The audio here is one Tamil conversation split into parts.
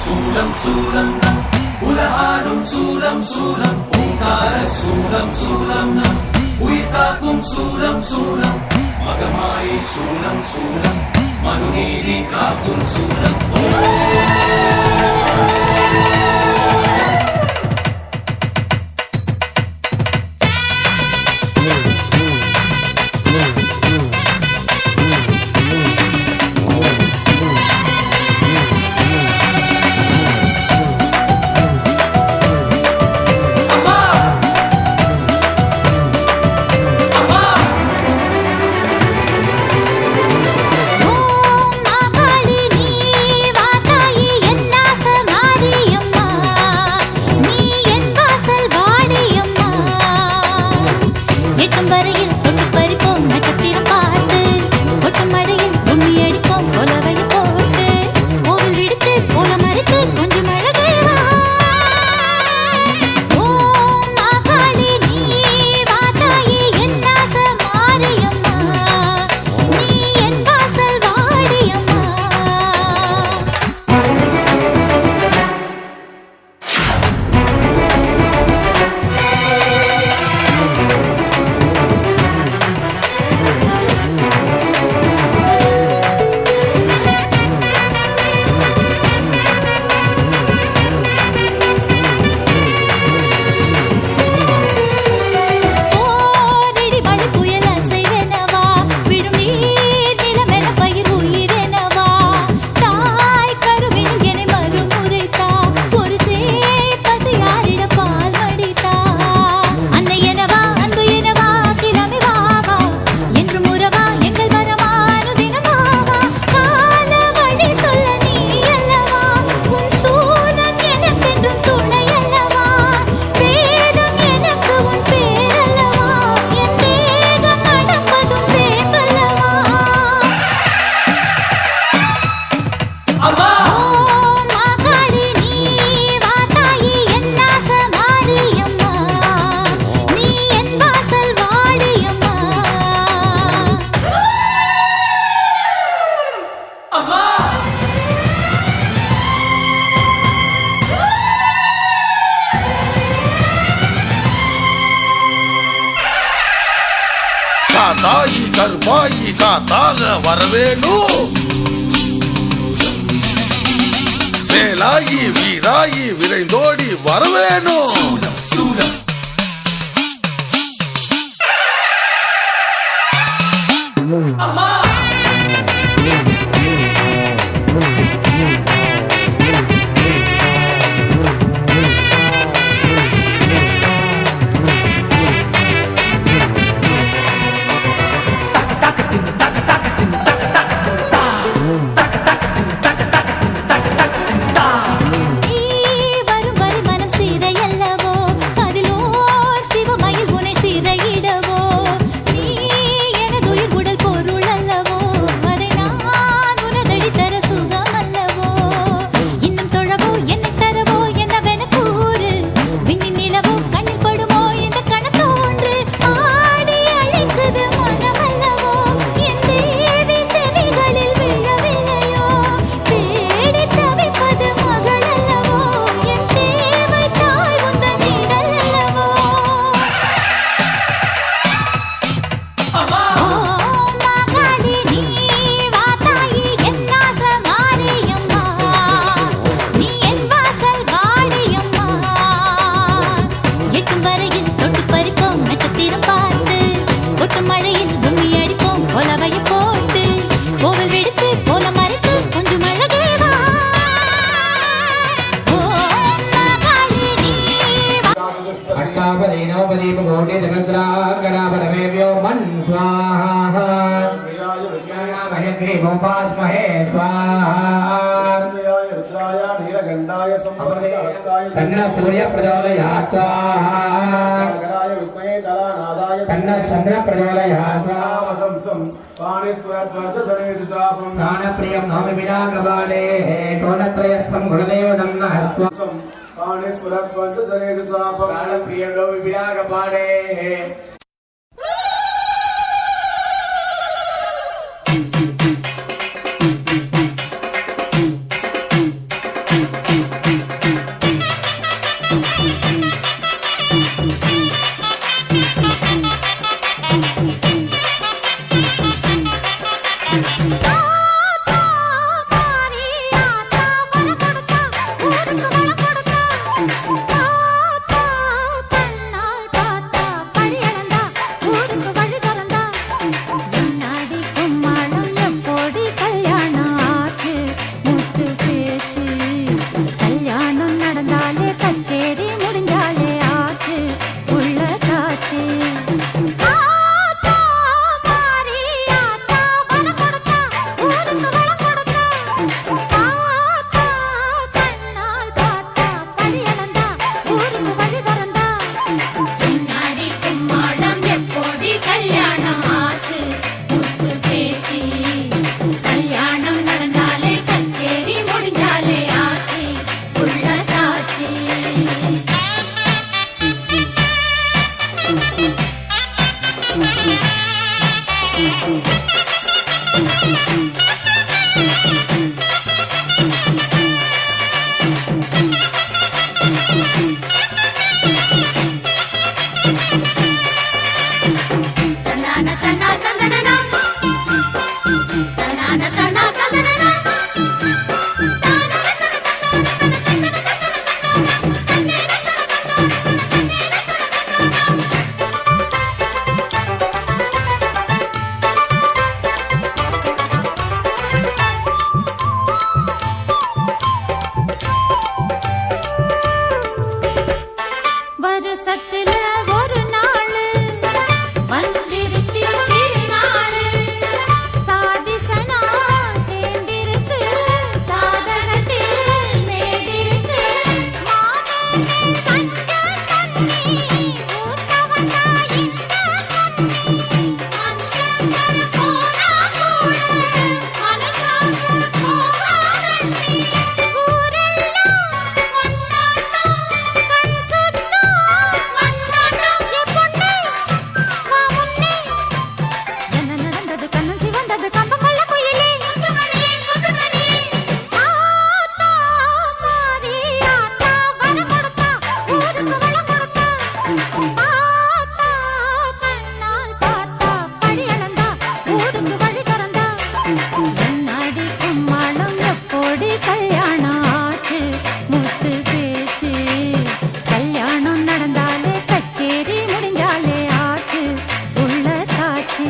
சூலம் சூலம் நம் உலகாடும் சூலம் சூலம் ஓங்கார சூலம் சூலம் நம் உயிர் காக்கும் சூலம் சூலம் மகமாயி சூலம் சூலம் மனுநீதி காக்கும் சூலம் தாயி கருப்பாயி காத்தாக வரவேணும். சேலாயி வீராயி விரைந்தோடி வரவேணும். சூலம் சூலம் அம்மா सूर्य प्रचोदयात् प्राणप्रियं नौमि विनाकबाले टोनत्रयस्थं गुणदेवतं नहस्वं प्राणप्रियं नौमि विनाकबाले வருஷத்துல ஒரு நாள் வந்திருச்சு திருநாள் சாதிசனா சேர்ந்திருக்கு சாதகத்தில் மேடிருக்கு மாமனே மஞ்சள் தண்ணி ஊத்த வந்தா இந்த கண்ணி மஞ்சள் போனா கூட மனசாச போகாதண்ணி ஊரெல்லாம் கொண்டாட்டம் கண் சுத்தம் மண்ணாட்டம் என் பொண்ணு வா முன்னே என்ன நடந்தது கண்ணு சிவந்தது கம்பங்கொள்ள குயிலே ஆத்தா மாறி ஆத்தா வர கொடுத்தா ஊருக்கு வள கொடுத்தா ஆத்தா கண்ணால் பார்த்தா படி அளந்தா ஊருக்கு வழி திறந்தா என்னாடி கும்மாளம் எப்போடி கல்யாணம் ஆச்சு முத்து பேச்சு கல்யாணம் நடந்தாலே கச்சேரி முடிஞ்சாலே ஆச்சு உள்ள காட்சி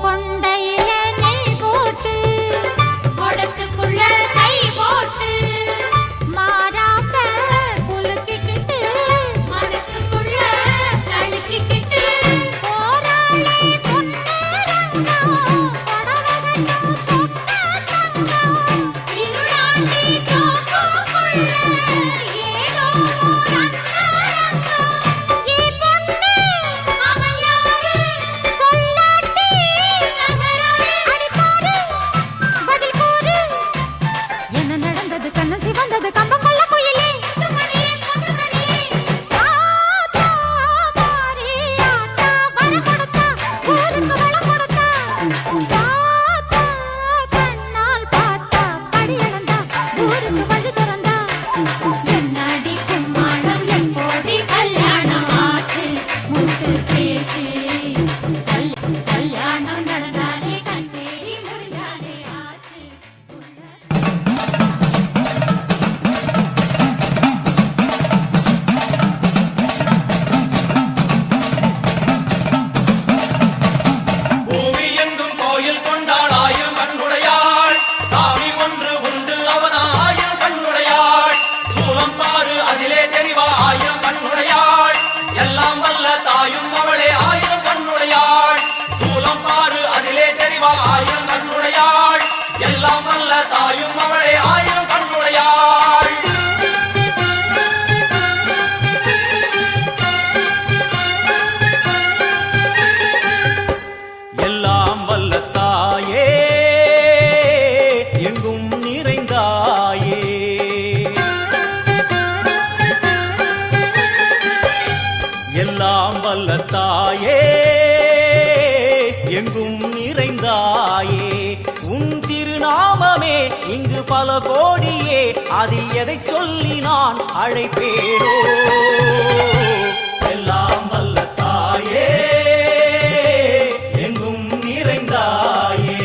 கொண்டையில நெய் போட்டு கொடத்துக்குள்ள கை போட்டு மாறாப்ப குலுக்கிக்கிட்டு மனசுக்குள்ள தழுக்கிக்கிட்டு போராளே பொன்னரங்கம் கொடவகட்டும் சொட்ட தங்கம் இருளாண்டி தோப்புக்குள்ள ஏதோ அந்தரங்கம் ஏ பொண்ணு அவன் யாரு சொல்லாட்டி நகராரு அடிப்பாரு பதில் கூறு என்ன நடந்தது கண்ணு சிவந்தது கம்பங்கொள்ள குயிலே ஆத்தா மாறி ஆத்தா வர கொடுத்தா ஊருக்கு வள கொடுத்தா ஆத்தா கண்ணால் பார்த்தா படி அளந்தா ஊருக்கு வழி திறந்தா என்னாடி கும்மாளம் எப்போடி கல்யாணம் ஆச்சு முத்து பேச்சு கல்யாணம் நடந்தாலே கச்சேரி முடிஞ்சாலே ஆச்சு பூமி எங்கும் கோயில் கொண்டாள் ஆயிரம் கண்ணுடையாள் சாமி ஒன்று உண்டு அவனா ஆயிரம் கண்ணுடையாள் சூலம் பாரு அதிலே தெரிவா ஆயிரம் கண்ணுடையாள் எல்லாம் வல்ல தாயும் அவளே ஆயிரம் கண்ணுடையாள் சூலம் பாரு அதிலே தெரிவா ஆயிரம் கண்ணுடையாள் எல்லாம் வல்ல தாயும் அவளே ஆயிரம் கண்ணுடையாள் எல்லாம் வல்ல தாயே எங்கும் நிறைந்தாயே எல்லாம் வல்ல தாயே எங்கும் நிறைந்தாயே உன் திருநாமமே இங்கு பல கோடியே அதில் எதை சொல்லி நான் அழைப்பேனோ எல்லாம் வல்ல தாயே எங்கும் நிறைந்தாயே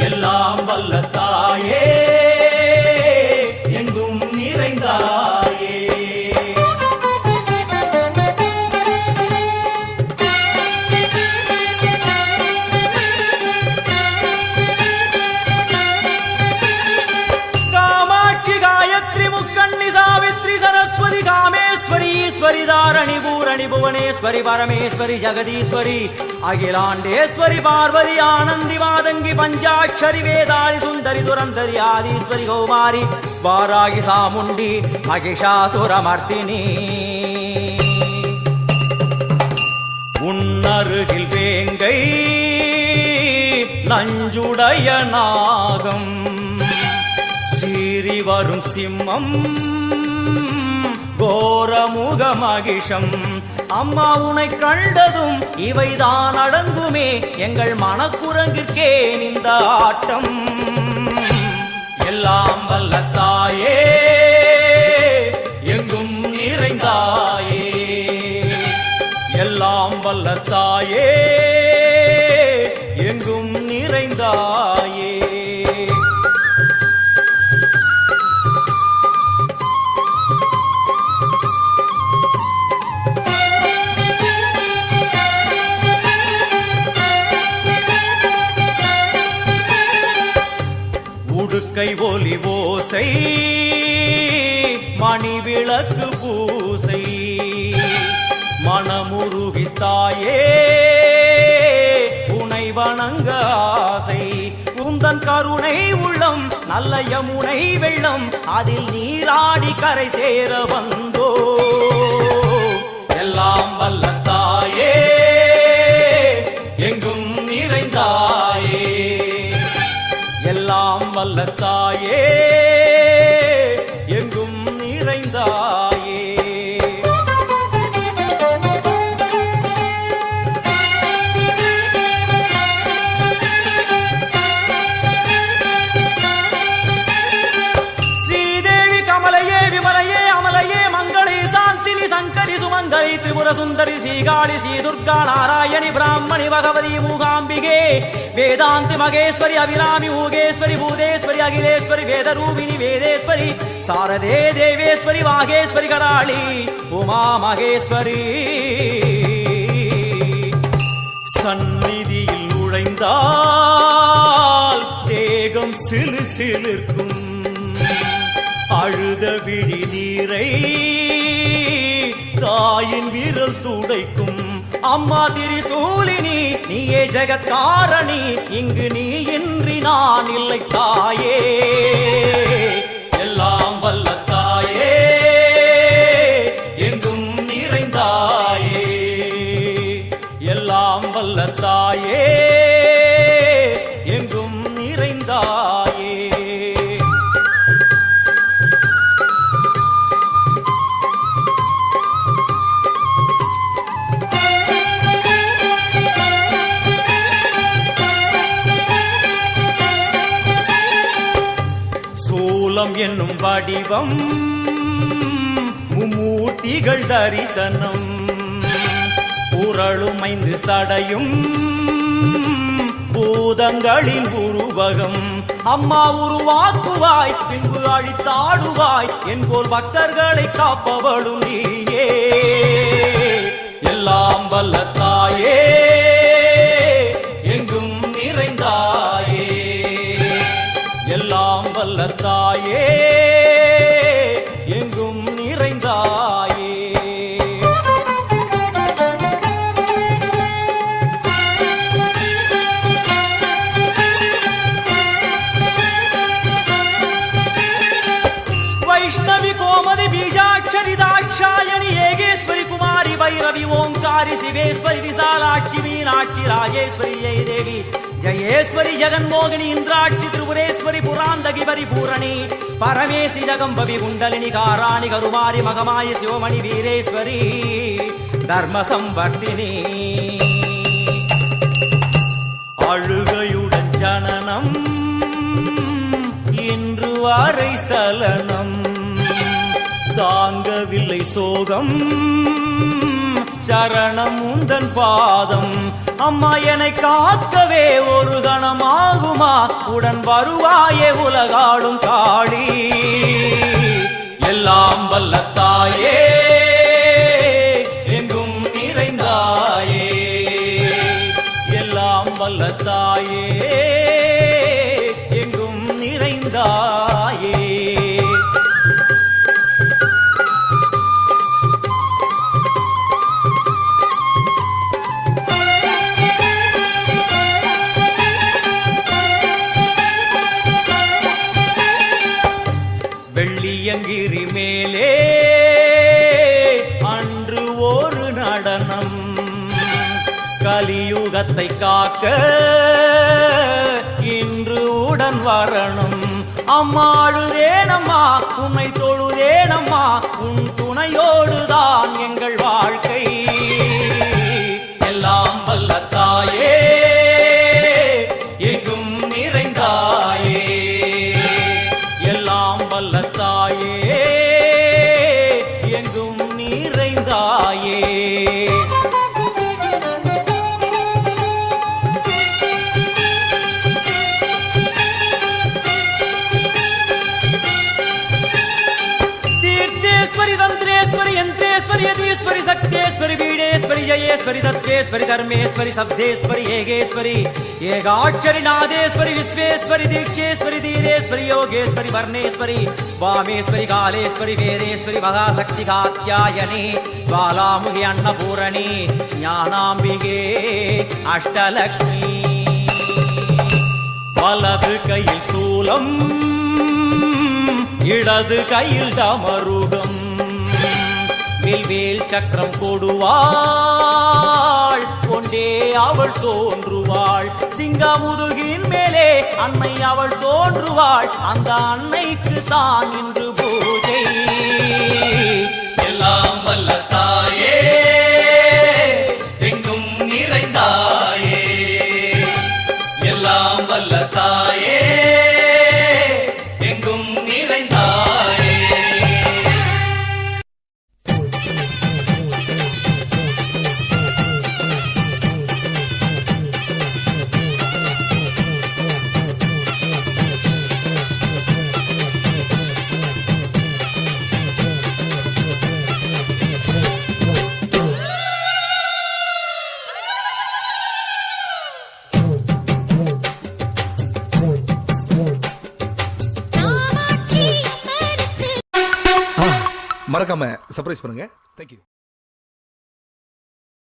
எல்லாம் வல்ல தாயே எங்கும் நிறைந்தாயே कामेश्वरी दारणि पूरणि भुवनेश्वरी परमेश्वरी जगदीश्वरी अखिलांडेश्वरी पार्वती आनंदी मादंगी पंचाक्षरी वेदाली सुंदरी दुरंधरी आदिश्वरी कौमारी वारागी सामुंडी महिषासुरमर्दिनी उन्नरुगिल वेंगै नंजुडय नागम सीरी वरुम सिம்மம் கோரமுக மகிஷம் அம்மா உன்னை கண்டதும் இவைதான் அடங்குமே எங்கள் மனக்குரங்கிற்கே இந்த ஆட்டம் எல்லாம் வல்ல தாயே எங்கும் நிறைந்தாயே எல்லாம் வல்ல தாயே எங்கும் நிறைந்தாயே உடுக்கை ஒலி ஓசை மணி விளக்கு பூசை மனமுருகி தாயே உனை வணங்க ஆசை உந்தன் கருணை உள்ளம் நல்ல யமுனை வெள்ளம் அதில் நீராடி கரை சேர வந்தோ எல்லாம் வல்ல தாயே எங்கும் நிறைந்தாயே எல்லாம் வல்ல தாயே எங்கும் நிறைந்தாயே ஸ்ரீதேவி கமலையே விமலையே அமலையே மங்களே சாந்தினி சங்கரி சுமங்கலி திரிபுர சுந்தரி ஸ்ரீகாளி ஸ்ரீ துர்கா நாராயணி பிராமணி பகவதி மூகாம்பிகே வேதாந்தி மகேஸ்வரி அபிராமி ஊகேஸ்வரி பூதேஸ்வரி அகிலேஸ்வரி வேதரூபிணி வேதேஸ்வரி சாரதே தேவேஸ்வரி வாகேஸ்வரி கராளி உமா மகேஸ்வரி சந்நிதியில் நுழைந்தால் தேகம் சிலு சிலிர்க்கும் அழுத விழி நீரை தாயின் விரல் துடைக்கும் அம்மா திரிசூலினி நீயே ஜெகத்காரணி இங்கு நீ இன்றி நான் இல்லை தாயே எல்லாம் வல்ல தாயே எங்கும் நிறைந்தாயே எல்லாம் வல்ல தாயே எங்கும் நிறைந்தாயே என்னும் வடிவம் மும்மூர்த்திகள் தரிசனம் உரளுமைந்து சடையும் பூதங்களின் உருவகம் அம்மா உருவாக்குவாய் பின்பு அழித்தாடுவாய் என்போல் பக்தர்களை காப்பவளும் நீயே எல்லாம் வல்ல தாயே எங்கும் நிறைந்தாயே எல்லாம் வல்ல தாயே எங்கும் நிறைந்தாயே வைஷ்ணவி கோமதி பீஜாட்சரி தாட்சாயணி ஏகேஸ்வரி குமாரி भैरवी ओंकारी शिवेश्वरी विशालाक्षी मीनाक्षी राजेश्वरी जय देवी जयेश्वरी जगन्मोहिनी इंद्राक्षी त्रिपुरेश्वरी पुरांदगी परिपूरणी परमेशी जगंबवी कुंडलिनी काराणि करुमारी मगमायि शिवमणि वीरेश्वरी धर्म संवर्धिनी அழுகையுடன் ஜனனம் இன்று வரை சலனம் தாங்கவில்லை சோகம் சரணம் உந்தன் பாதம் அம்மா என்னை காக்கவே ஒரு கணமாகுமா உடன் வருவாயே உலகாடும் காளி எல்லாம் வல்ல தாயே எங்கும் நிறைந்தாயே எல்லாம் வல்ல தாயே எங்கும் நிறைந்தாயே வெள்ளியங்கிரி மேலே அன்று ஒரு நடனம் கலியுகத்தை காக்க இன்று உடன் வரணும் அம்மா அழுதேனம்மா உன்னை தொழுதேனம்மா உன் துணையோடுதான் எங்கள் வாழ்க்கை எல்லாம் வல்ல தாயே எங்கும் நிறைந்தாயே எல்லாம் வல்ல தாயே எங்கும் நிறைந்தாயே तीर्थेश्वरी तंत्रेश्वरी यंत्रेश्वरी यदीश्वरी शक्तेश्वरी बीडेश्वरी जयेश्वरी दत्तेश्वरी धर्मेश्वरी शब्देश्वरी येगेश्वरी येगाक्षरी नादेश्वरी विश्वेश्वरी दीक्षेश्वरी धीरेश्वरी योगेश्वरी वर्णेश्वरी वामेश्वरी कालेश्वरी वेदेश्वरी महाशक्ति कात्यायनी ज्वालामुखी अन्नपूरणी ज्ञानाम्बिके अष्टलक्ष्मी वलது கையில் சூலம் இடது கையில் டமருகம் வில்வேல் சக்கரம் கொடுவாள் கொண்டே அவள் தோன்றுவாள் சிங்கமுதுகின் மேலே அன்னை அவள் தோன்றுவாள் அந்த அன்னைக்கு தான் இன்று பூஜை எல்லாம் வல்ல தாயே எங்கும் நிறைந்தாயே எல்லாம் வல்ல தாயே எங்கும் நிறைந்தாயே மறக்காம சர்ப்ரைஸ் பண்ணுங்க. தேங்க்யூ.